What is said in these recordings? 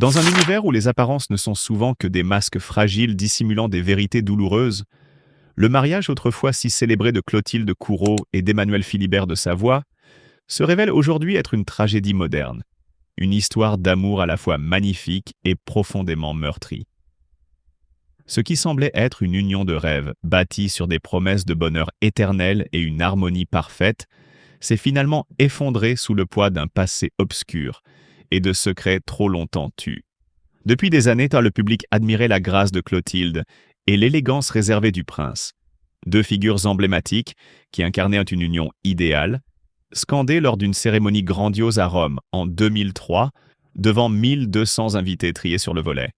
Dans un univers où les apparences ne sont souvent que des masques fragiles dissimulant des vérités douloureuses, le mariage autrefois si célébré de Clotilde Courreau et d'Emmanuel Philibert de Savoie se révèle aujourd'hui être une tragédie moderne, une histoire d'amour à la fois magnifique et profondément meurtrie. Ce qui semblait être une union de rêve, bâtie sur des promesses de bonheur éternel et une harmonie parfaite, s'est finalement effondré sous le poids d'un passé obscur et de secrets trop longtemps tus. Depuis des années, le public admirait la grâce de Clotilde et l'élégance réservée du prince, deux figures emblématiques qui incarnaient une union idéale, scandée lors d'une cérémonie grandiose à Rome en 2003 devant 1200 invités triés sur le volet.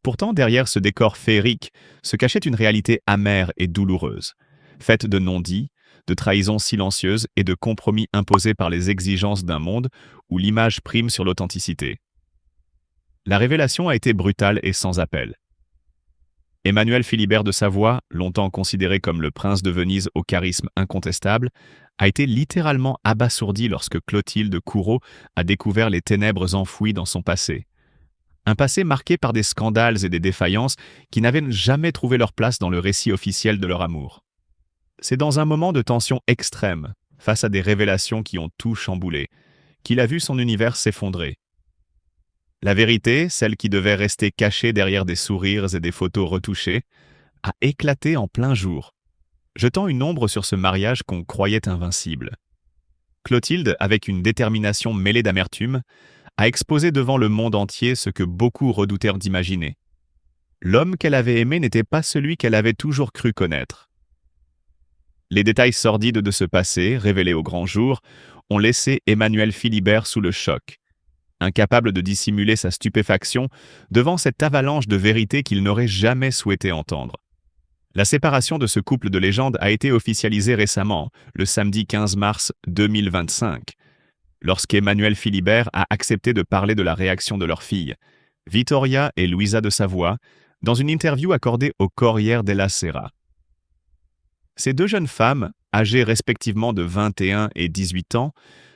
Pourtant, derrière ce décor féerique se cachait une réalité amère et douloureuse, faite de non-dits, de trahisons silencieuses et de compromis imposés par les exigences d'un monde où l'image prime sur l'authenticité. La révélation a été brutale et sans appel. Emmanuel Philibert de Savoie, longtemps considéré comme le prince de Venise au charisme incontestable, a été littéralement abasourdi lorsque Clotilde Courreau a découvert les ténèbres enfouies dans son passé. Un passé marqué par des scandales et des défaillances qui n'avaient jamais trouvé leur place dans le récit officiel de leur amour. C'est dans un moment de tension extrême, face à des révélations qui ont tout chamboulé, qu'il a vu son univers s'effondrer. La vérité, celle qui devait rester cachée derrière des sourires et des photos retouchées, a éclaté en plein jour, jetant une ombre sur ce mariage qu'on croyait invincible. Clotilde, avec une détermination mêlée d'amertume, a exposé devant le monde entier ce que beaucoup redoutèrent d'imaginer. L'homme qu'elle avait aimé n'était pas celui qu'elle avait toujours cru connaître. Les détails sordides de ce passé, révélés au grand jour, ont laissé Emmanuel Philibert sous le choc, incapable de dissimuler sa stupéfaction devant cette avalanche de vérités qu'il n'aurait jamais souhaité entendre. La séparation de ce couple de légende a été officialisée récemment, le samedi 15 mars 2025, lorsqu'Emmanuel Philibert a accepté de parler de la réaction de leur fille, Vittoria et Luisa de Savoie, dans une interview accordée au Corriere della Sera. Ces deux jeunes femmes, âgées respectivement de 21 et 18 ans,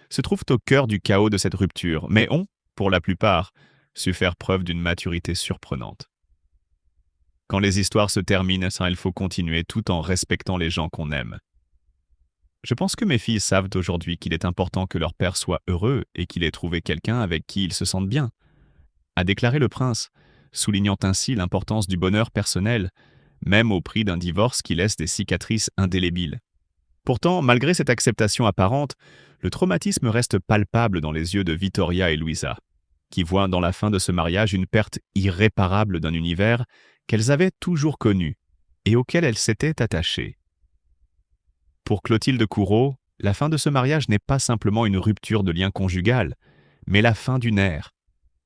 se trouvent au cœur du chaos de cette rupture, mais ont, pour la plupart, su faire preuve d'une maturité surprenante. Quand les histoires se terminent, il faut continuer tout en respectant les gens qu'on aime. Je pense que mes filles savent aujourd'hui qu'il est important que leur père soit heureux et qu'il ait trouvé quelqu'un avec qui ils se sentent bien, a déclaré le prince, soulignant ainsi l'importance du bonheur personnel, même au prix d'un divorce qui laisse des cicatrices indélébiles. Pourtant, malgré cette acceptation apparente, le traumatisme reste palpable dans les yeux de Vittoria et Luisa, qui voient dans la fin de ce mariage une perte irréparable d'un univers qu'elles avaient toujours connu et auquel elles s'étaient attachées. Pour Clotilde Courreau, la fin de ce mariage n'est pas simplement une rupture de lien conjugal, mais la fin d'une ère,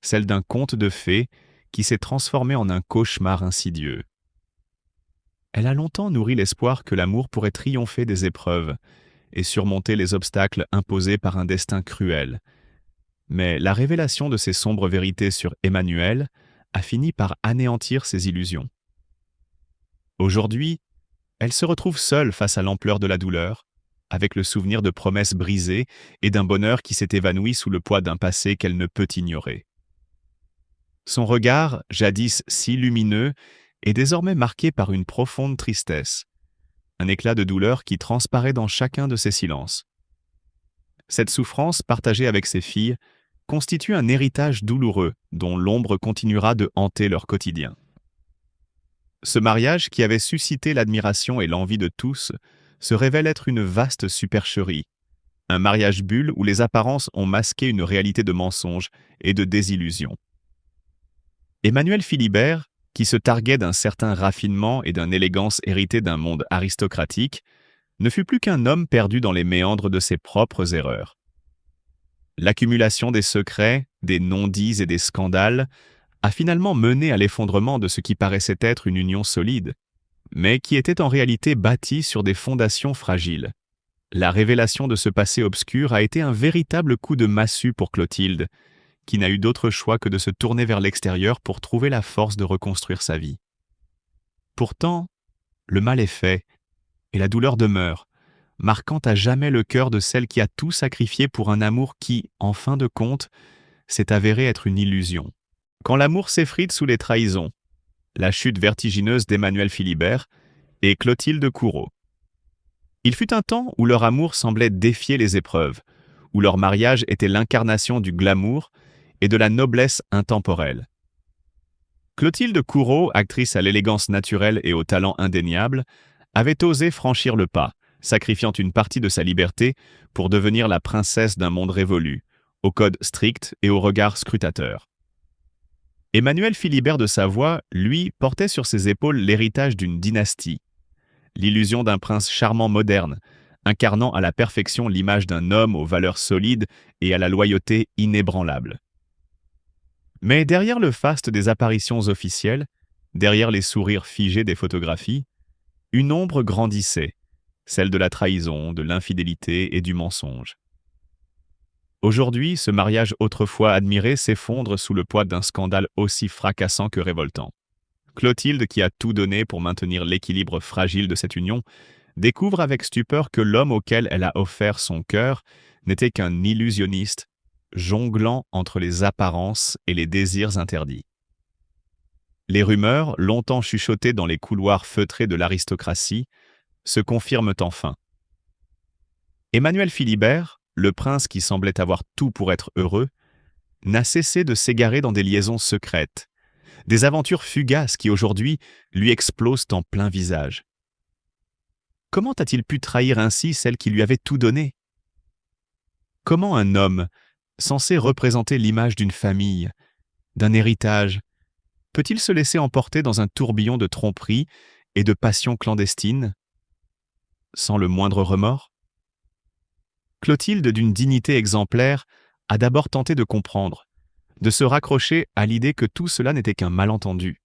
celle d'un conte de fées qui s'est transformé en un cauchemar insidieux. Elle a longtemps nourri l'espoir que l'amour pourrait triompher des épreuves et surmonter les obstacles imposés par un destin cruel. Mais la révélation de ces sombres vérités sur Emmanuel a fini par anéantir ses illusions. Aujourd'hui, elle se retrouve seule face à l'ampleur de la douleur, avec le souvenir de promesses brisées et d'un bonheur qui s'est évanoui sous le poids d'un passé qu'elle ne peut ignorer. Son regard, jadis si lumineux, est désormais marqué par une profonde tristesse, un éclat de douleur qui transparaît dans chacun de ses silences. Cette souffrance, partagée avec ses filles, constitue un héritage douloureux dont l'ombre continuera de hanter leur quotidien. Ce mariage, qui avait suscité l'admiration et l'envie de tous, se révèle être une vaste supercherie, un mariage bulle où les apparences ont masqué une réalité de mensonges et de désillusions. Emmanuel Philibert, qui se targuait d'un certain raffinement et d'une élégance héritée d'un monde aristocratique, ne fut plus qu'un homme perdu dans les méandres de ses propres erreurs. L'accumulation des secrets, des non-dits et des scandales a finalement mené à l'effondrement de ce qui paraissait être une union solide, mais qui était en réalité bâtie sur des fondations fragiles. La révélation de ce passé obscur a été un véritable coup de massue pour Clotilde, qui n'a eu d'autre choix que de se tourner vers l'extérieur pour trouver la force de reconstruire sa vie. Pourtant, le mal est fait, et la douleur demeure, marquant à jamais le cœur de celle qui a tout sacrifié pour un amour qui, en fin de compte, s'est avéré être une illusion. Quand l'amour s'effrite sous les trahisons, la chute vertigineuse d'Emmanuel Philibert et Clotilde Courreau. Il fut un temps où leur amour semblait défier les épreuves, où leur mariage était l'incarnation du glamour et de la noblesse intemporelle. Clotilde Courreau, actrice à l'élégance naturelle et au talent indéniable, avait osé franchir le pas, sacrifiant une partie de sa liberté pour devenir la princesse d'un monde révolu, au code strict et au regard scrutateur. Emmanuel Philibert de Savoie, lui, portait sur ses épaules l'héritage d'une dynastie, l'illusion d'un prince charmant moderne, incarnant à la perfection l'image d'un homme aux valeurs solides et à la loyauté inébranlable. Mais derrière le faste des apparitions officielles, derrière les sourires figés des photographies, une ombre grandissait, celle de la trahison, de l'infidélité et du mensonge. Aujourd'hui, ce mariage autrefois admiré s'effondre sous le poids d'un scandale aussi fracassant que révoltant. Clotilde, qui a tout donné pour maintenir l'équilibre fragile de cette union, découvre avec stupeur que l'homme auquel elle a offert son cœur n'était qu'un illusionniste, jonglant entre les apparences et les désirs interdits. Les rumeurs, longtemps chuchotées dans les couloirs feutrés de l'aristocratie, se confirment enfin. Emmanuel Philibert, le prince qui semblait avoir tout pour être heureux, n'a cessé de s'égarer dans des liaisons secrètes, des aventures fugaces qui aujourd'hui lui explosent en plein visage. Comment a-t-il pu trahir ainsi celle qui lui avait tout donné? Comment un homme, censé représenter l'image d'une famille, d'un héritage, peut-il se laisser emporter dans un tourbillon de tromperies et de passions clandestines, sans le moindre remords? Clotilde, d'une dignité exemplaire, a d'abord tenté de comprendre, de se raccrocher à l'idée que tout cela n'était qu'un malentendu,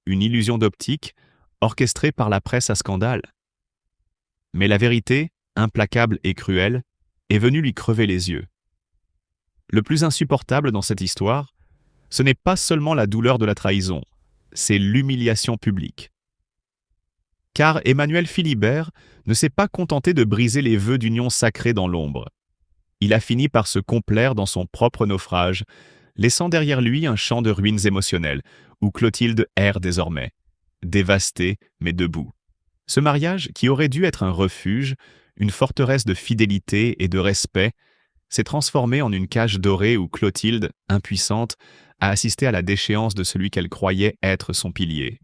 une illusion d'optique orchestrée par la presse à scandale. Mais la vérité, implacable et cruelle, est venue lui crever les yeux. Le plus insupportable dans cette histoire, ce n'est pas seulement la douleur de la trahison, c'est l'humiliation publique. Car Emmanuel Philibert ne s'est pas contenté de briser les vœux d'union sacrée dans l'ombre. Il a fini par se complaire dans son propre naufrage, laissant derrière lui un champ de ruines émotionnelles, où Clotilde erre désormais, dévastée mais debout. Ce mariage, qui aurait dû être un refuge, une forteresse de fidélité et de respect, s'est transformé en une cage dorée où Clotilde, impuissante, a assisté à la déchéance de celui qu'elle croyait être son pilier.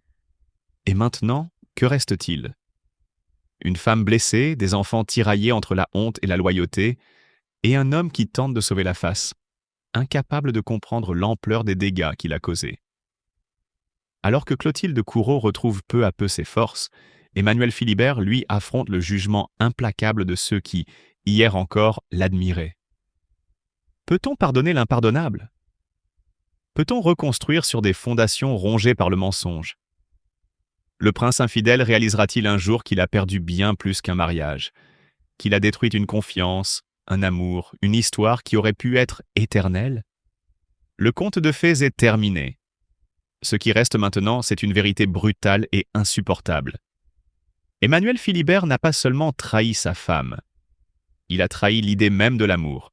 Et maintenant, que reste-t-il? Une femme blessée, des enfants tiraillés entre la honte et la loyauté, et un homme qui tente de sauver la face, incapable de comprendre l'ampleur des dégâts qu'il a causés. Alors que Clotilde Courreau retrouve peu à peu ses forces, Emmanuel Philibert, lui, affronte le jugement implacable de ceux qui, hier encore, l'admiraient. Peut-on pardonner l'impardonnable? Peut-on reconstruire sur des fondations rongées par le mensonge? Le prince infidèle réalisera-t-il un jour qu'il a perdu bien plus qu'un mariage, qu'il a détruit une confiance, un amour, une histoire qui aurait pu être éternelle? Le conte de fées est terminé. Ce qui reste maintenant, c'est une vérité brutale et insupportable. Emmanuel Philibert n'a pas seulement trahi sa femme, il a trahi l'idée même de l'amour.